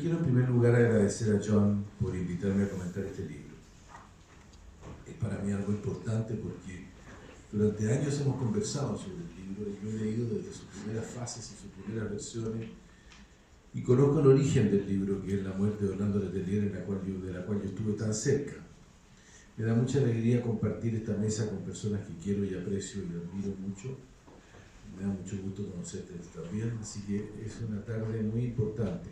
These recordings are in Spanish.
Quiero en primer lugar agradecer a John por invitarme a comentar este libro. Es para mí algo importante porque durante años hemos conversado sobre el libro y lo he leído desde sus primeras fases y sus primeras versiones y conozco el origen del libro, que es la muerte de Orlando Letelier, de la cual yo estuve tan cerca. Me da mucha alegría compartir esta mesa con personas que quiero y aprecio y admiro mucho. Me da mucho gusto conocerte también, así que es una tarde muy importante.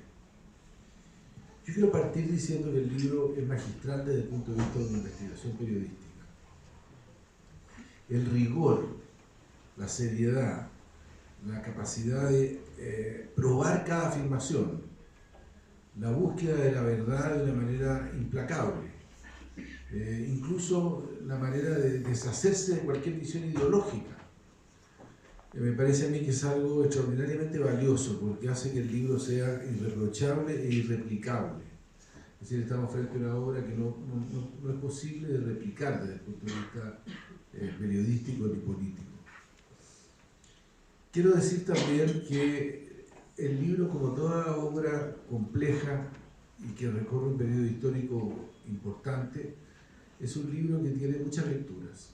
Yo quiero partir diciendo que el libro es magistral desde el punto de vista de una investigación periodística. El rigor, la seriedad, la capacidad de probar cada afirmación, la búsqueda de la verdad de una manera implacable, incluso la manera de deshacerse de cualquier visión ideológica. Me parece a mí que es algo extraordinariamente valioso porque hace que el libro sea irreprochable e irreplicable. Es decir, estamos frente a una obra que no es posible de replicar desde el punto de vista periodístico ni político. Quiero decir también que el libro, como toda obra compleja y que recorre un periodo histórico importante, es un libro que tiene muchas lecturas.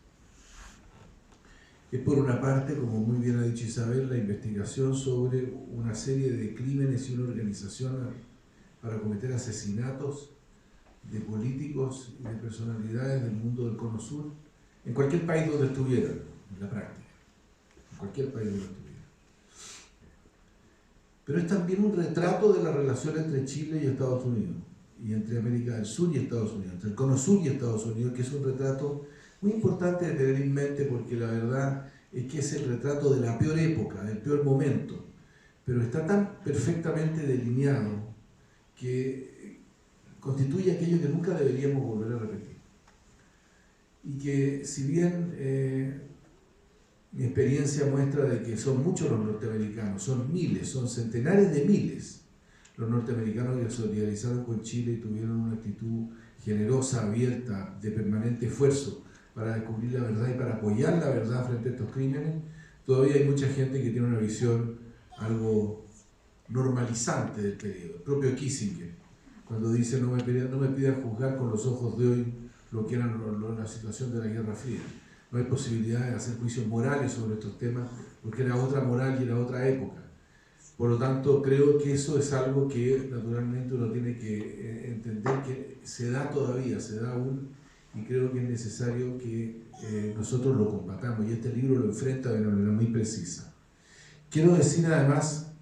Es por una parte, como muy bien ha dicho Isabel, la investigación sobre una serie de crímenes y una organización para cometer asesinatos de políticos y de personalidades del mundo del Cono Sur, en cualquier país donde estuvieran, en la práctica, en cualquier país donde estuvieran. Pero es también un retrato de la relación entre Chile y Estados Unidos, y entre América del Sur y Estados Unidos, entre el Cono Sur y Estados Unidos, que es un retrato muy importante de tener en mente porque la verdad es que es el retrato de la peor época, del peor momento, pero está tan perfectamente delineado que constituye aquello que nunca deberíamos volver a repetir. Y que si bien mi experiencia muestra de que son muchos los norteamericanos, son miles, son centenares de miles los norteamericanos que se solidarizaron con Chile y tuvieron una actitud generosa, abierta, de permanente esfuerzo para descubrir la verdad y para apoyar la verdad frente a estos crímenes, todavía hay mucha gente que tiene una visión algo normalizante del periodo. El propio Kissinger, cuando dice no me pidan juzgar con los ojos de hoy lo que era la situación de la Guerra Fría. No hay posibilidad de hacer juicios morales sobre estos temas porque era otra moral y era otra época. Por lo tanto, creo que eso es algo que naturalmente uno tiene que entender que se da todavía, se da aún, y creo que es necesario que nosotros lo combatamos, y este libro lo enfrenta de una manera muy precisa. Quiero decir además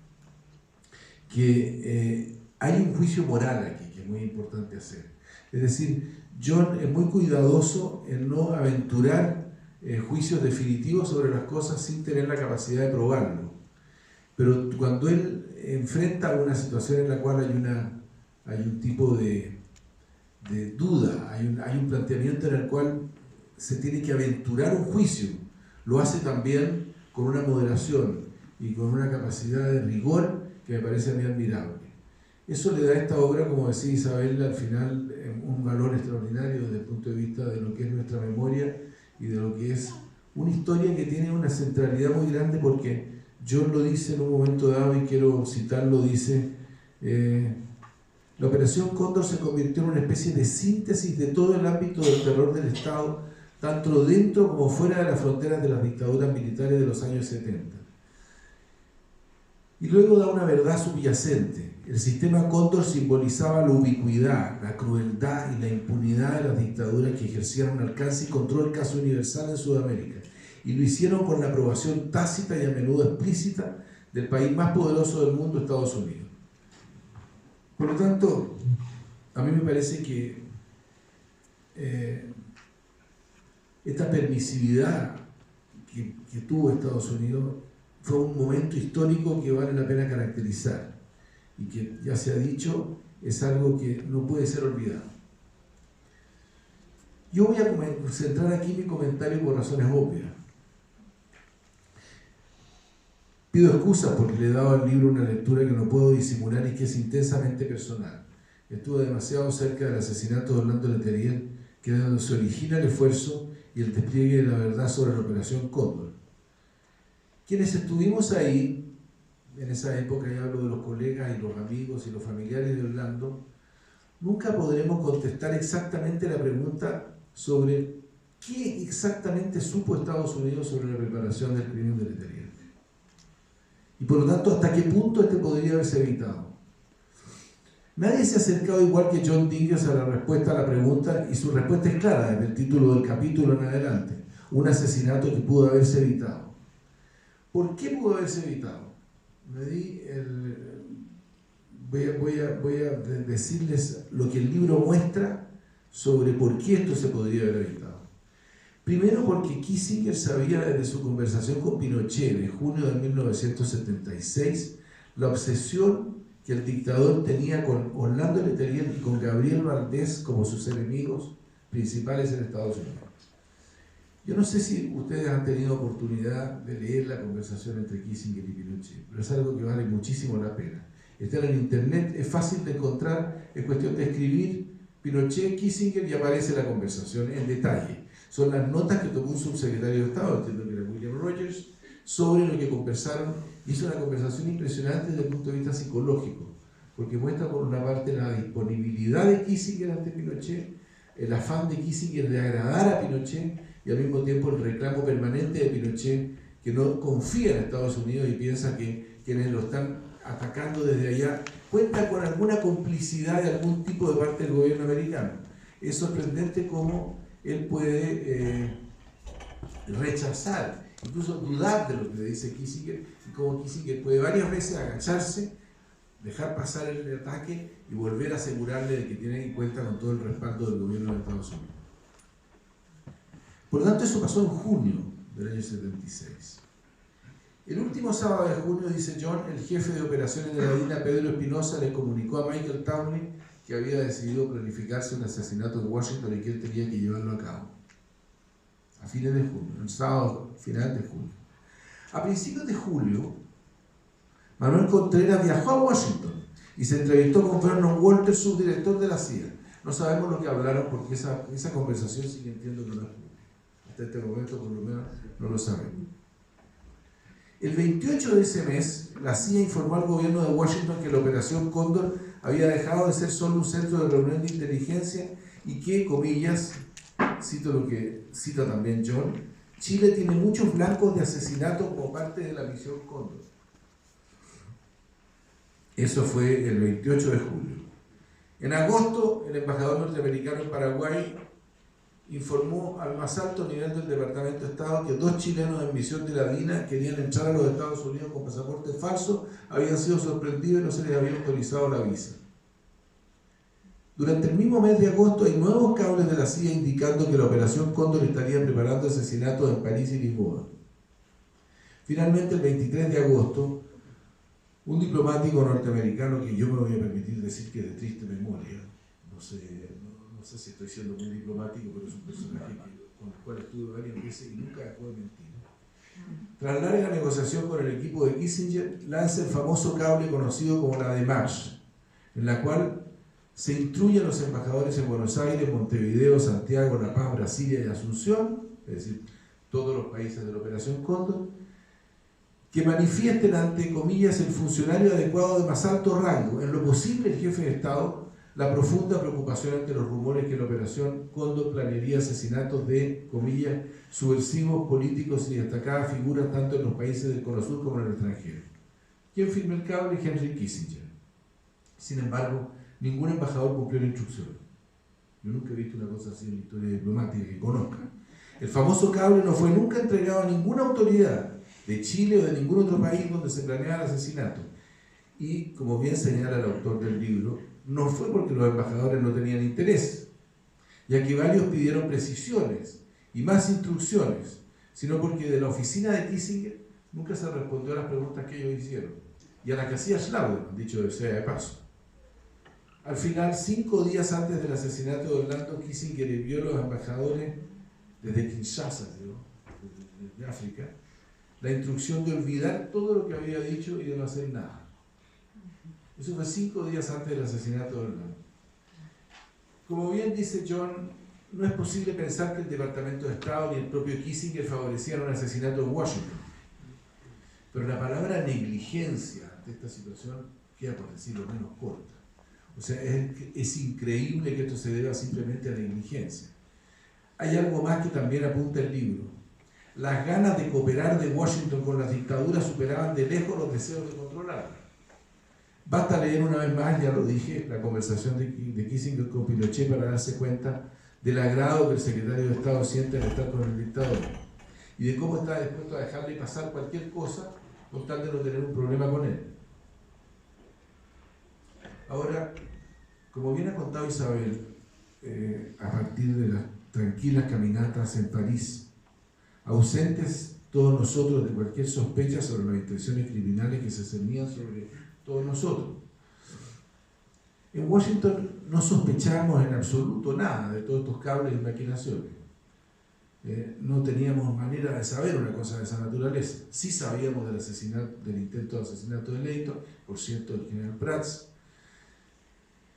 que hay un juicio moral aquí que es muy importante hacer. Es decir, John es muy cuidadoso en no aventurar juicios definitivos sobre las cosas sin tener la capacidad de probarlo. Pero cuando él enfrenta una situación en la cual hay un tipo de duda, hay un planteamiento en el cual se tiene que aventurar un juicio, lo hace también con una moderación y con una capacidad de rigor que me parece a mí admirable. Eso le da a esta obra, como decía Isabel, al final un valor extraordinario desde el punto de vista de lo que es nuestra memoria y de lo que es una historia que tiene una centralidad muy grande porque John lo dice en un momento dado, y quiero citarlo, dice: la Operación Cóndor se convirtió en una especie de síntesis de todo el ámbito del terror del Estado, tanto dentro como fuera de las fronteras de las dictaduras militares de los años 70. Y luego da una verdad subyacente. El sistema Cóndor simbolizaba la ubicuidad, la crueldad y la impunidad de las dictaduras que ejercían un alcance y control casi universal en Sudamérica. Y lo hicieron con la aprobación tácita y a menudo explícita del país más poderoso del mundo, Estados Unidos. Por lo tanto, a mí me parece que esta permisividad que tuvo Estados Unidos fue un momento histórico que vale la pena caracterizar y que, ya se ha dicho, es algo que no puede ser olvidado. Yo voy a centrar aquí mi comentario por razones obvias. Pido excusas porque le he dado al libro una lectura que no puedo disimular y que es intensamente personal. Estuve demasiado cerca del asesinato de Orlando Letelier, que es donde se origina el esfuerzo y el despliegue de la verdad sobre la Operación Cóndor. Quienes estuvimos ahí en esa época, y hablo de los colegas y los amigos y los familiares de Orlando, nunca podremos contestar exactamente la pregunta sobre qué exactamente supo Estados Unidos sobre la preparación del crimen de Letelier. Y por lo tanto, hasta qué punto este podría haberse evitado. Nadie se ha acercado igual que John Dinges a la respuesta a la pregunta, y su respuesta es clara desde el título del capítulo en adelante: un asesinato que pudo haberse evitado. ¿Por qué pudo haberse evitado? Voy a decirles lo que el libro muestra sobre por qué esto se podría haber evitado. Primero, porque Kissinger sabía desde su conversación con Pinochet de junio de 1976 la obsesión que el dictador tenía con Orlando Letelier y con Gabriel Valdés como sus enemigos principales en Estados Unidos. Yo no sé si ustedes han tenido oportunidad de leer la conversación entre Kissinger y Pinochet, pero es algo que vale muchísimo la pena. Está en el internet, es fácil de encontrar, es cuestión de escribir Pinochet, Kissinger y aparece la conversación en detalle. Son las notas que tomó un subsecretario de Estado, entiendo que era William Rogers, sobre lo que conversaron. Hizo una conversación impresionante desde el punto de vista psicológico, porque muestra por una parte la disponibilidad de Kissinger ante Pinochet, el afán de Kissinger de agradar a Pinochet y al mismo tiempo el reclamo permanente de Pinochet, que no confía en Estados Unidos y piensa que quienes lo están atacando desde allá cuentan con alguna complicidad de algún tipo de parte del gobierno americano. Es sorprendente cómo él puede rechazar, incluso dudar de lo que le dice Kissinger, y cómo Kissinger puede varias veces agacharse, dejar pasar el ataque y volver a asegurarle de que tiene en cuenta con todo el respaldo del gobierno de Estados Unidos. Por lo tanto, eso pasó en junio del año 76. El último sábado de junio, dice John, el jefe de operaciones de la DINA, Pedro Espinosa, le comunicó a Michael Townley que había decidido planificarse un asesinato en Washington y que él tenía que llevarlo a cabo. A fines de junio, el sábado final de junio. A principios de julio, Manuel Contreras viajó a Washington y se entrevistó con Vernon Walters, subdirector de la CIA. No sabemos lo que hablaron porque esa conversación sigue, entiendo que no es pública. Hasta este momento, por lo menos, no lo sabemos. El 28 de ese mes, la CIA informó al gobierno de Washington que la Operación Cóndor había dejado de ser solo un centro de reunión de inteligencia y que, comillas, cito lo que cita también John, Chile tiene muchos blancos de asesinato como parte de la misión Cóndor. Eso fue el 28 de julio. En agosto, el embajador norteamericano en Paraguay informó al más alto nivel del Departamento de Estado que 2 chilenos en misión de la DINA querían entrar a los Estados Unidos con pasaportes falsos, habían sido sorprendidos y no se les había autorizado la visa. Durante el mismo mes de agosto hay nuevos cables de la CIA indicando que la Operación Cóndor estaría preparando asesinatos en París y Lisboa. Finalmente, el 23 de agosto, un diplomático norteamericano, que yo me voy a permitir decir que es de triste memoria, no sé si estoy siendo muy diplomático, pero es un personaje con el cual estuve varias veces y nunca dejó de mentir. Tras larga negociación con el equipo de Kissinger, lanza el famoso cable conocido como la démarche, en la cual se instruye a los embajadores en Buenos Aires, Montevideo, Santiago, La Paz, Brasilia y Asunción, es decir, todos los países de la Operación Cóndor, que manifiesten ante, comillas, el funcionario adecuado de más alto rango, en lo posible el jefe de Estado, la profunda preocupación ante los rumores que la Operación Cóndor planearía asesinatos de, comillas, subversivos políticos y destacadas figuras tanto en los países del Cono Sur como en el extranjero. ¿Quién firma el cable? Henry Kissinger. Sin embargo, ningún embajador cumplió la instrucción. Yo nunca he visto una cosa así en la historia diplomática que conozca. El famoso cable no fue nunca entregado a ninguna autoridad de Chile o de ningún otro país donde se planeara el asesinato. Y, como bien señala el autor del libro, no fue porque los embajadores no tenían interés, ya que varios pidieron precisiones y más instrucciones, sino porque de la oficina de Kissinger nunca se respondió a las preguntas que ellos hicieron, y a las que hacía Schlaudemann, dicho sea de paso. Al final, 5 días antes del asesinato de Orlando, Kissinger envió a los embajadores desde Kinshasa, de África, la instrucción de olvidar todo lo que había dicho y de no hacer nada. Eso fue 5 días antes del asesinato de Orlando. Como bien dice John, no es posible pensar que el Departamento de Estado ni el propio Kissinger favorecieran un asesinato en Washington. Pero la palabra negligencia ante esta situación queda, por decirlo menos, corta. O sea, es increíble que esto se deba simplemente a la negligencia. Hay algo más que también apunta el libro. Las ganas de cooperar de Washington con las dictaduras superaban de lejos los deseos de controlarla. Basta leer una vez más, ya lo dije, la conversación de Kissinger con Pinochet para darse cuenta del agrado que el secretario de Estado siente al estar con el dictador y de cómo está dispuesto a dejarle pasar cualquier cosa con tal de no tener un problema con él. Ahora, como bien ha contado Isabel, a partir de las tranquilas caminatas en París, ausentes todos nosotros de cualquier sospecha sobre las intenciones criminales que se cernían sobre todos nosotros. En Washington no sospechábamos en absoluto nada de todos estos cables y maquinaciones. No teníamos manera de saber una cosa de esa naturaleza. Sí sabíamos del intento de asesinato de Leighton, por cierto, del general Prats.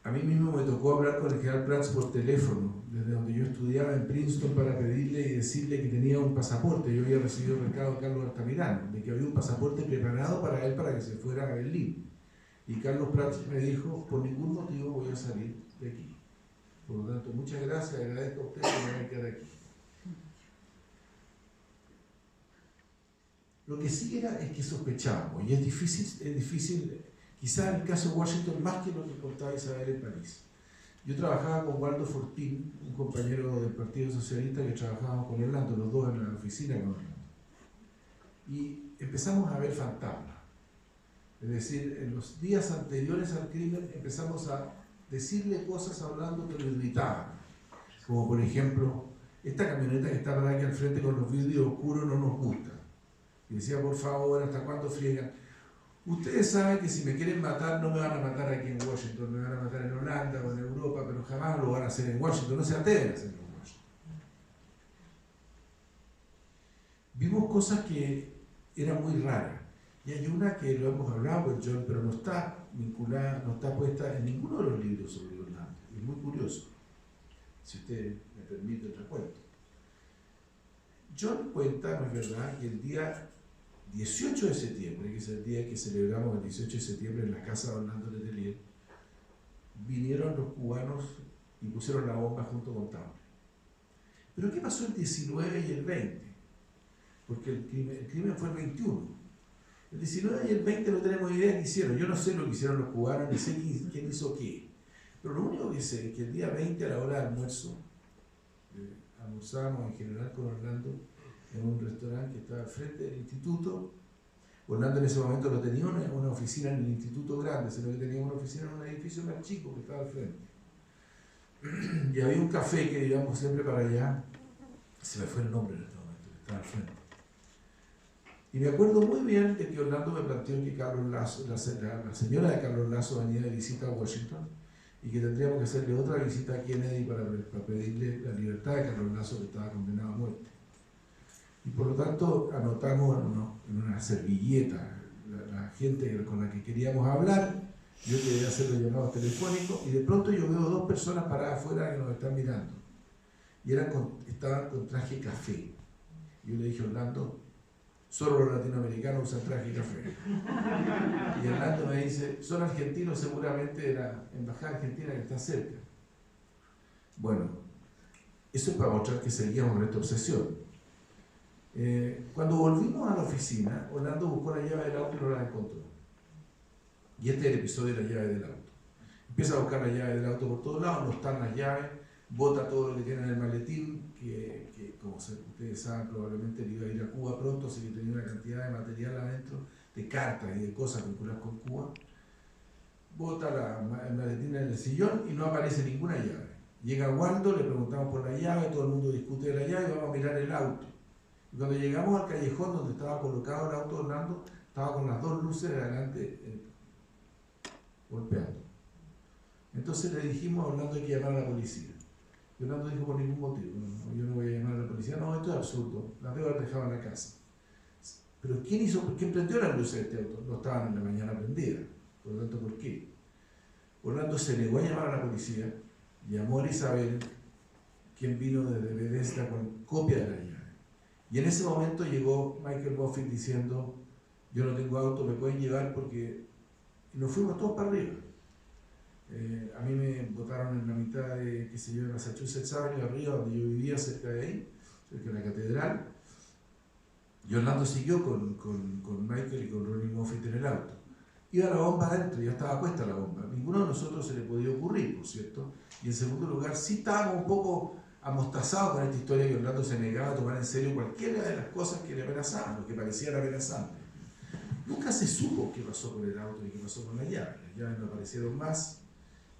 A mí mismo me tocó hablar con el general Prats por teléfono, desde donde yo estudiaba en Princeton, para pedirle y decirle que tenía un pasaporte. Yo había recibido el recado de Carlos Altamirano, de que había un pasaporte preparado para él para que se fuera a Berlín. Y Carlos Prats me dijo, por ningún motivo voy a salir de aquí. Por lo tanto, muchas gracias, agradezco a usted que me vaya a quedar aquí. Lo que sí es que sospechábamos, y es difícil, quizás en el caso de Washington, más que lo que contaba Isabel en París. Yo trabajaba con Waldo Fortín, un compañero del Partido Socialista que trabajábamos con Orlando, los dos en la oficina con Orlando. Y empezamos a ver fantasmas. Es decir, en los días anteriores al crimen empezamos a decirle cosas hablando que lo irritaban. Como por ejemplo, esta camioneta que está parada aquí al frente con los vidrios oscuros no nos gusta. Y decía, por favor, ¿hasta cuándo friegan? Ustedes saben que si me quieren matar, no me van a matar aquí en Washington, me van a matar en Holanda o en Europa, pero jamás lo van a hacer en Washington, no se atreven a hacerlo en Washington. Vimos cosas que eran muy raras. Y hay una que lo hemos hablado con John, pero no está vinculada, no está puesta en ninguno de los libros sobre Orlando. Es muy curioso, si usted me permite el recuento. John cuenta, no es verdad, que el día 18 de septiembre, que es el día que celebramos el 18 de septiembre en la casa de Orlando Letelier, vinieron los cubanos y pusieron la bomba junto con Taure. Pero ¿qué pasó el 19 y el 20? Porque el crimen fue el 21. El 19 y el 20 no tenemos idea qué hicieron. Yo no sé lo que hicieron los cubanos, ni sé quién hizo qué. Pero lo único que sé es que el día 20 a la hora de almuerzo, almorzábamos en general con Orlando en un restaurante que estaba al frente del instituto. Orlando en ese momento no tenía una oficina en el instituto grande, sino que tenía una oficina en un edificio más chico que estaba al frente. Y había un café que íbamos siempre para allá, se me fue el nombre en este momento, que estaba al frente. Y me acuerdo muy bien de que Orlando me planteó que Carlos Lazo, la señora de Carlos Lazo venía de visita a Washington y que tendríamos que hacerle otra visita a Kennedy para pedirle la libertad de Carlos Lazo, que estaba condenado a muerte. Y por lo tanto anotamos en una servilleta la gente con la que queríamos hablar. Yo quería hacer los llamados telefónicos y de pronto yo veo dos personas paradas afuera que nos están mirando. Y estaban con traje café. Yo le dije a Orlando, solo los latinoamericanos usan traje café. Y Orlando me dice, son argentinos seguramente de la embajada argentina que está cerca. Bueno, eso es para mostrar que seguíamos con esta obsesión. Cuando volvimos a la oficina, Orlando buscó la llave del auto y no la encontró. Y este es el episodio de la llave del auto. Empieza a buscar la llave del auto por todos lados, no están las llaves, bota todo lo que tiene en el maletín, que como ustedes saben, probablemente él iba a ir a Cuba pronto, así que tenía una cantidad de material adentro, de cartas y de cosas vinculadas con Cuba. Bota el maletín en el sillón y no aparece ninguna llave. Llega Waldo, le preguntamos por la llave, todo el mundo discute de la llave y vamos a mirar el auto. Y cuando llegamos al callejón donde estaba colocado el auto de Orlando, estaba con las dos luces de adelante golpeando. Entonces le dijimos a Orlando, hay que llamar a la policía. Y Orlando dijo, por ningún motivo, no, yo no voy a llamar a la policía. No, esto es absurdo, las debo haber dejado en la casa. Pero ¿quién prendió las luces de este auto? No estaban en la mañana prendidas. Por lo tanto, ¿por qué? Orlando se negó a llamar a la policía, llamó a Isabel, quien vino desde Bethesda con copia de la llave. Y en ese momento llegó Michael Moffitt diciendo, yo no tengo auto, me pueden llevar porque y nos fuimos todos para arriba. A mí me botaron en la mitad de, qué sé yo, de Massachusetts Avenue, arriba, donde yo vivía, cerca de ahí, cerca de la catedral. Y Orlando siguió con Michael y con Ronnie Moffitt en el auto. Iba la bomba adentro, ya estaba puesta la bomba. Ninguno de nosotros se le podía ocurrir, por cierto. Y en segundo lugar, sí estábamos un poco amostazados con esta historia que Orlando se negaba a tomar en serio cualquiera de las cosas que le amenazaban, o que parecían amenazantes. Nunca se supo qué pasó con el auto ni qué pasó con la llave. Las llaves no aparecieron más.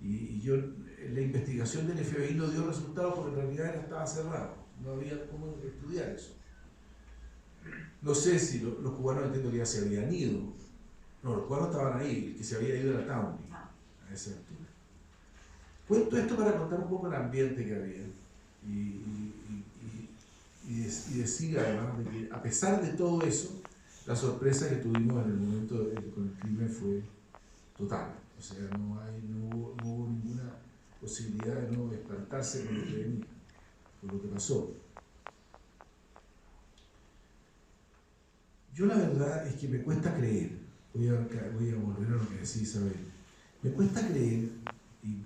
Y yo, la investigación del FBI no dio resultados porque en realidad estaba cerrado. No había cómo estudiar eso. No sé si los cubanos, entiendo que ya se habían ido. No, los cubanos estaban ahí, el que se había ido era Townley, a esa altura. Cuento esto para contar un poco el ambiente que había y decir además de que a pesar de todo eso, la sorpresa que tuvimos en el momento con el crimen fue total. O sea, no hubo ninguna posibilidad de no espantarse con lo que venía, con lo que pasó. Yo la verdad es que me cuesta creer, voy a volver a lo que decía Isabel, me cuesta creer, y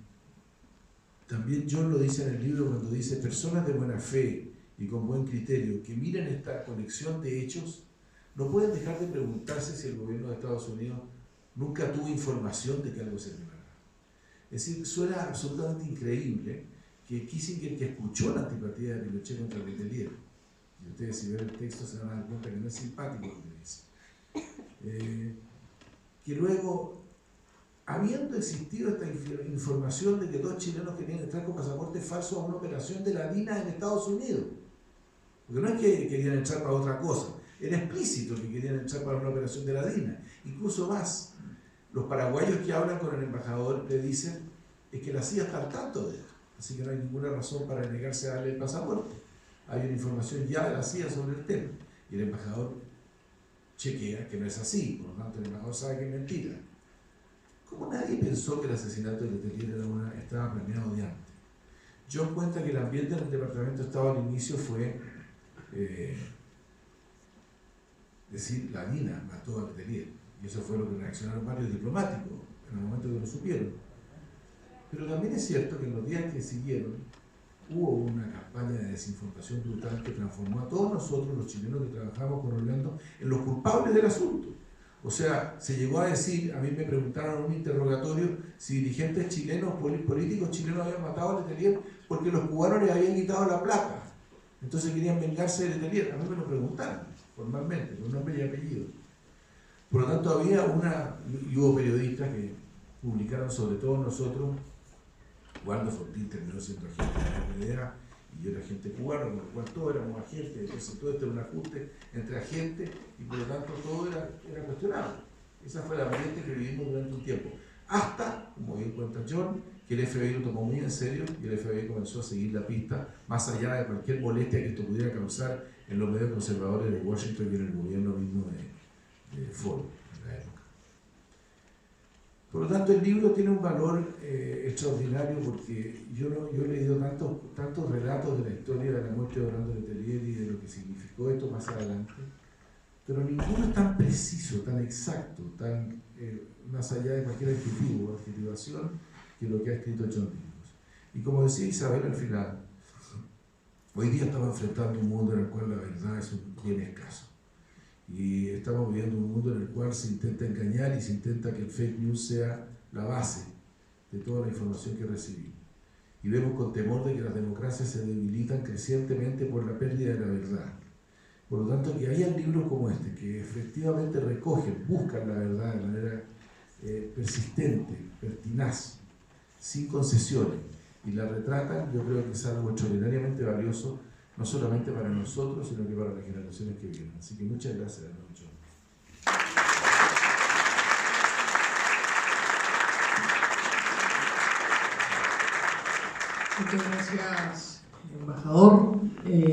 también John lo dice en el libro cuando dice, personas de buena fe y con buen criterio que miren esta conexión de hechos, no pueden dejar de preguntarse si el gobierno de Estados Unidos nunca tuvo información de que algo se preparaba. Es decir, suena absolutamente increíble que Kissinger, que escuchó la antipatía de Pinochet contra Letelier, y ustedes si ven el texto se van a dar cuenta que no es simpático lo que dice, que luego, habiendo existido esta información de que 2 chilenos querían entrar con pasaportes falsos a una operación de la DINA en Estados Unidos, porque no es que querían entrar para otra cosa, era explícito que querían entrar para una operación de la DINA. Incluso más, los paraguayos que hablan con el embajador le dicen es que la CIA está al tanto de esto, así que no hay ninguna razón para negarse a darle el pasaporte. Hay una información ya de la CIA sobre el tema y el embajador chequea que no es así, por lo tanto el embajador sabe que es mentira. ¿Cómo nadie pensó que el asesinato de Letelier estaba planeado de antes? John cuenta que el ambiente en el Departamento de Estado al inicio fue decir, la DINA mató a Letelier, y eso fue lo que reaccionaron varios diplomáticos en el momento que lo supieron. Pero también es cierto que en los días que siguieron hubo una campaña de desinformación brutal que transformó a todos nosotros, los chilenos que trabajamos con Orlando, en los culpables del asunto. O sea, se llegó a decir, a mí me preguntaron en un interrogatorio si dirigentes chilenos, políticos chilenos habían matado a Letelier porque los cubanos les habían quitado la plata. Entonces querían vengarse de Letelier. A mí me lo preguntaron formalmente, con nombre y apellido. Por lo tanto, y hubo periodistas que publicaron, sobre todo nosotros, Waldo Fortín terminó siendo agente de la RDA y yo era agente cubano, con lo cual todos éramos agentes, entonces todo esto era un ajuste entre agentes y por lo tanto todo era cuestionado. Esa fue la ambiente que vivimos durante un tiempo. Hasta, como bien cuenta John, que el FBI lo tomó muy en serio y el FBI comenzó a seguir la pista más allá de cualquier molestia que esto pudiera causar en los medios conservadores de Washington y en el gobierno mismo de Ford en la época. Por lo tanto, el libro tiene un valor extraordinario porque yo he leído tantos relatos de la historia de la muerte de Orlando Letelier y de lo que significó esto más adelante, pero ninguno es tan preciso, tan exacto, tan más allá de cualquier adjetivo o adjetivación que lo que ha escrito John Nichols. Y como decía Isabel al final, hoy día estamos enfrentando un mundo en el cual la verdad es bien escaso. Y estamos viviendo un mundo en el cual se intenta engañar y se intenta que el fake news sea la base de toda la información que recibimos. Y vemos con temor de que las democracias se debilitan crecientemente por la pérdida de la verdad. Por lo tanto, que haya libros como este, que efectivamente recogen, buscan la verdad de manera persistente, pertinaz, sin concesiones, y la retratan, yo creo que es algo extraordinariamente valioso, no solamente para nosotros, sino que para las generaciones que vienen. Así que muchas gracias, John. Muchas gracias, embajador.